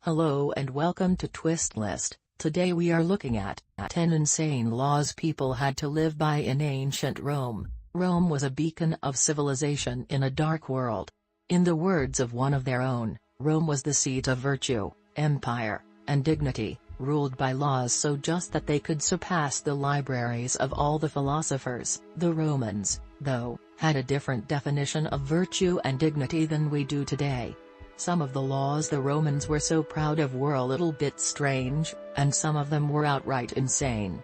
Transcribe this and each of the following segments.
Hello and welcome to Twist List. Today we are looking at 10 insane laws people had to live by in ancient Rome. Rome was a beacon of civilization in a dark world. In the words of one of their own, Rome was the seat of virtue, empire, and dignity, ruled by laws so just that they could surpass the libraries of all the philosophers. The Romans, though, had a different definition of virtue and dignity than we do today. Some of the laws the Romans were so proud of were a little bit strange, and some of them were outright insane.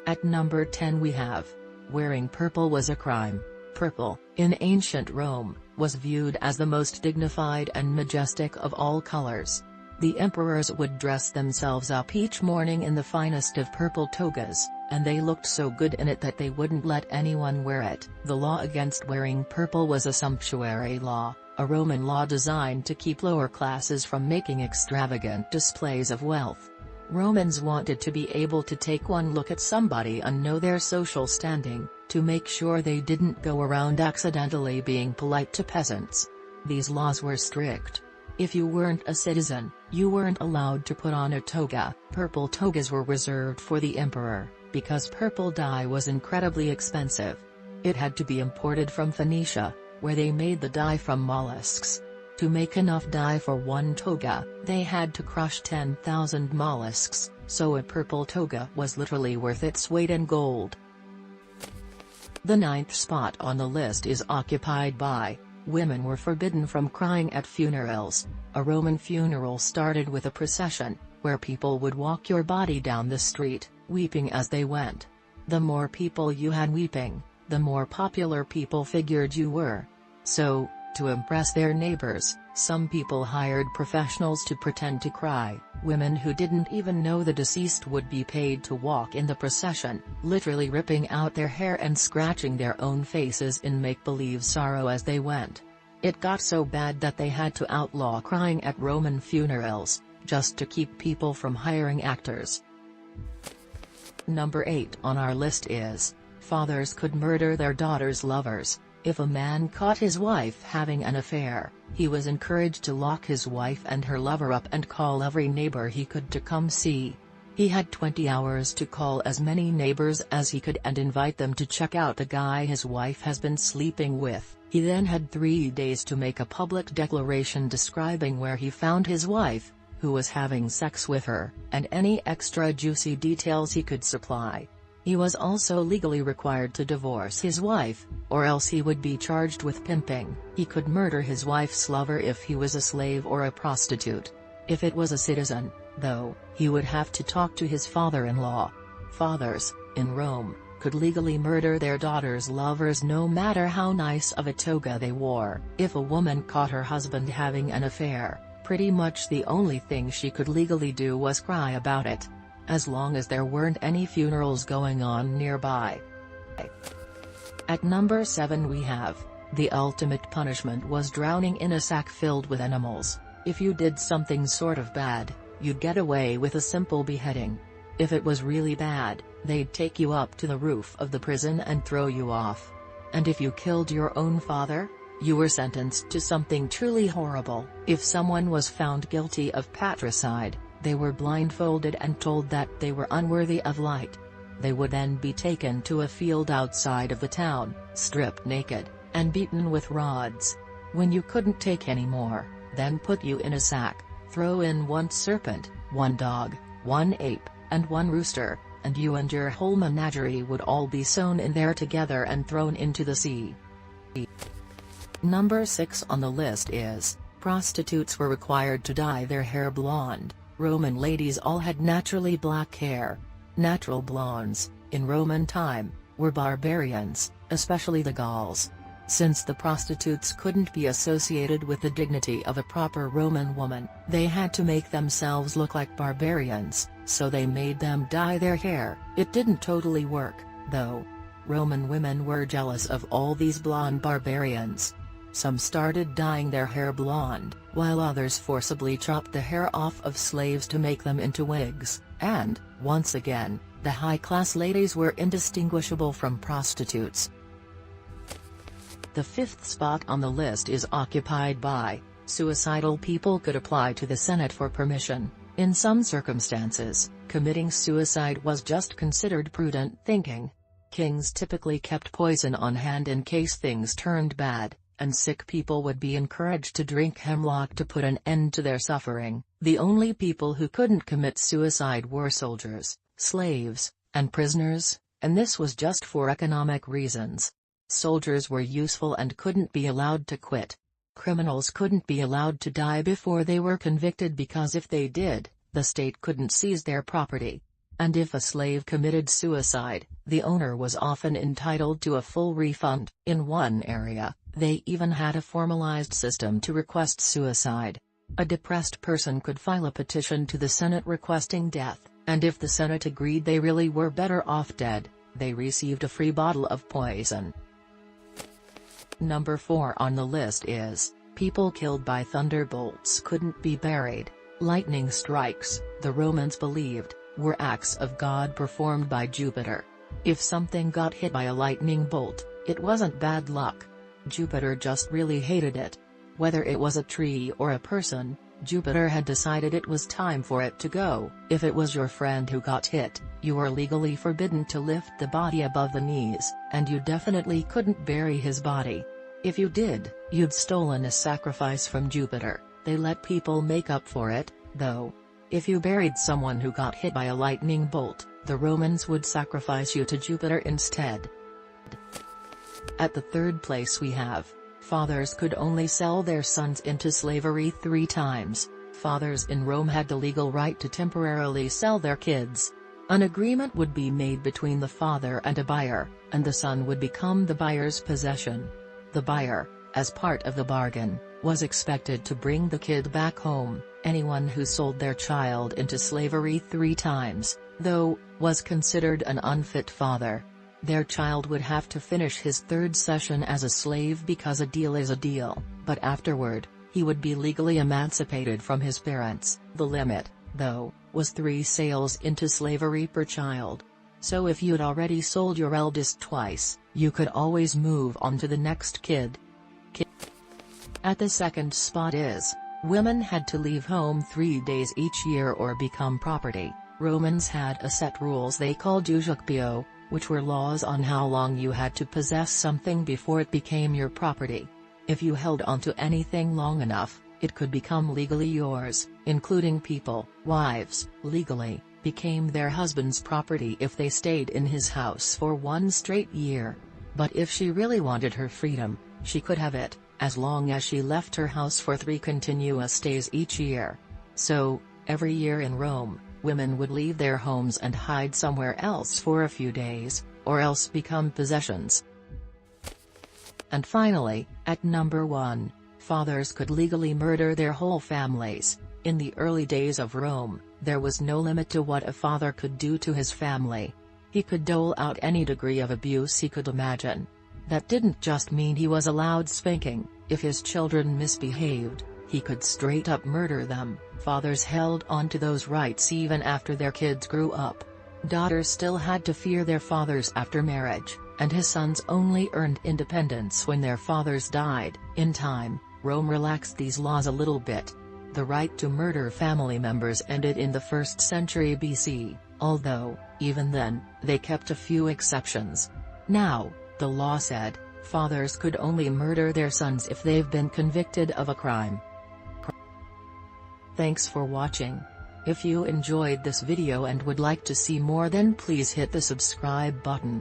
At number 10 we have, wearing purple was a crime. Purple, in ancient Rome, was viewed as the most dignified and majestic of all colors. The emperors would dress themselves up each morning in the finest of purple togas, and they looked so good in it that they wouldn't let anyone wear it. The law against wearing purple was a sumptuary law, a Roman law designed to keep lower classes from making extravagant displays of wealth. Romans wanted to be able to take one look at somebody and know their social standing, to make sure they didn't go around accidentally being polite to peasants. These laws were strict. If you weren't a citizen, you weren't allowed to put on a toga. Purple togas were reserved for the emperor, because purple dye was incredibly expensive. It had to be imported from Phoenicia, where they made the dye from mollusks. To make enough dye for one toga, they had to crush 10,000 mollusks, so a purple toga was literally worth its weight in gold. The 9th spot on the list is occupied by, women were forbidden from crying at funerals. A Roman funeral started with a procession, where people would walk your body down the street, weeping as they went. The more people you had weeping, the more popular people figured you were. So, to impress their neighbors, some people hired professionals to pretend to cry. Women who didn't even know the deceased would be paid to walk in the procession, literally ripping out their hair and scratching their own faces in make-believe sorrow as they went. It got so bad that they had to outlaw crying at Roman funerals, just to keep people from hiring actors. Number 8 on our list is, fathers could murder their daughters' lovers. If a man caught his wife having an affair, he was encouraged to lock his wife and her lover up and call every neighbor he could to come see. He had 20 hours to call as many neighbors as he could and invite them to check out the guy his wife has been sleeping with. He then had 3 days to make a public declaration describing where he found his wife, who was having sex with her, and any extra juicy details he could supply. He was also legally required to divorce his wife, or else he would be charged with pimping. He could murder his wife's lover if he was a slave or a prostitute. If it was a citizen, though, he would have to talk to his father-in-law. Fathers, in Rome, could legally murder their daughters' lovers no matter how nice of a toga they wore. If a woman caught her husband having an affair, pretty much the only thing she could legally do was cry about it, as long as there weren't any funerals going on nearby. At number 7 we have, the ultimate punishment was drowning in a sack filled with animals. If you did something sort of bad, you'd get away with a simple beheading. If it was really bad, they'd take you up to the roof of the prison and throw you off. And if you killed your own father, you were sentenced to something truly horrible. If someone was found guilty of patricide, they were blindfolded and told that they were unworthy of light. They would then be taken to a field outside of the town, stripped naked, and beaten with rods. When you couldn't take any more, then put you in a sack, throw in 1 serpent, 1 dog, 1 ape, and 1 rooster, and you and your whole menagerie would all be sewn in there together and thrown into the sea. Number 6 on the list is, prostitutes were required to dye their hair blonde. Roman ladies all had naturally black hair. Natural blondes, in Roman time, were barbarians, especially the Gauls. Since the prostitutes couldn't be associated with the dignity of a proper Roman woman, they had to make themselves look like barbarians, so they made them dye their hair. It didn't totally work, though. Roman women were jealous of all these blonde barbarians. Some started dyeing their hair blonde, while others forcibly chopped the hair off of slaves to make them into wigs, and, once again, the high-class ladies were indistinguishable from prostitutes. The 5th spot on the list is occupied by, Suicidal people could apply to the Senate for permission. In some circumstances, committing suicide was just considered prudent thinking. Kings typically kept poison on hand in case things turned bad, and sick people would be encouraged to drink hemlock to put an end to their suffering. The only people who couldn't commit suicide were soldiers, slaves, and prisoners, and this was just for economic reasons. Soldiers were useful and couldn't be allowed to quit. Criminals couldn't be allowed to die before they were convicted because if they did, the state couldn't seize their property. And if a slave committed suicide, the owner was often entitled to a full refund. In one area, they even had a formalized system to request suicide. A depressed person could file a petition to the Senate requesting death, and if the Senate agreed they really were better off dead, they received a free bottle of poison. Number 4 on the list is, people killed by thunderbolts couldn't be buried. Lightning strikes, the Romans believed, were acts of God performed by Jupiter. If something got hit by a lightning bolt, it wasn't bad luck. Jupiter just really hated it. Whether it was a tree or a person, Jupiter had decided it was time for it to go. If it was your friend who got hit, you were legally forbidden to lift the body above the knees, and you definitely couldn't bury his body. If you did, you'd stolen a sacrifice from Jupiter. They let people make up for it, though. If you buried someone who got hit by a lightning bolt, the Romans would sacrifice you to Jupiter instead. At the third place we have, fathers could only sell their sons into slavery 3 times. Fathers in Rome had the legal right to temporarily sell their kids. An agreement would be made between the father and a buyer, and the son would become the buyer's possession. The buyer, as part of the bargain, was expected to bring the kid back home. Anyone who sold their child into slavery 3 times, though, was considered an unfit father. Their child would have to finish his 3rd session as a slave because a deal is a deal, but afterward, he would be legally emancipated from his parents. The limit, though, was 3 sales into slavery per child. So if you'd already sold your eldest twice, you could always move on to the next kid. At the second spot is, women had to leave home 3 days each year or become property. Romans had a set rules they called iusuctio, which were laws on how long you had to possess something before it became your property. If you held onto anything long enough, it could become legally yours, including people. Wives, legally, became their husband's property if they stayed in his house for 1 straight year. But if she really wanted her freedom, she could have it, as long as she left her house for 3 continuous days each year. So, every year in Rome, women would leave their homes and hide somewhere else for a few days, or else become possessions. And finally, at number 1, fathers could legally murder their whole families. In the early days of Rome, there was no limit to what a father could do to his family. He could dole out any degree of abuse he could imagine. That didn't just mean he was allowed spanking. If his children misbehaved, he could straight up murder them. Fathers held on to those rights even after their kids grew up. Daughters still had to fear their fathers after marriage, and his sons only earned independence when their fathers died. In time, Rome relaxed these laws a little bit. The right to murder family members ended in the 1st century BC, although, even then, they kept a few exceptions. Now, the law said, fathers could only murder their sons if they've been convicted of a crime. Thanks for watching. If you enjoyed this video and would like to see more, then please hit the subscribe button.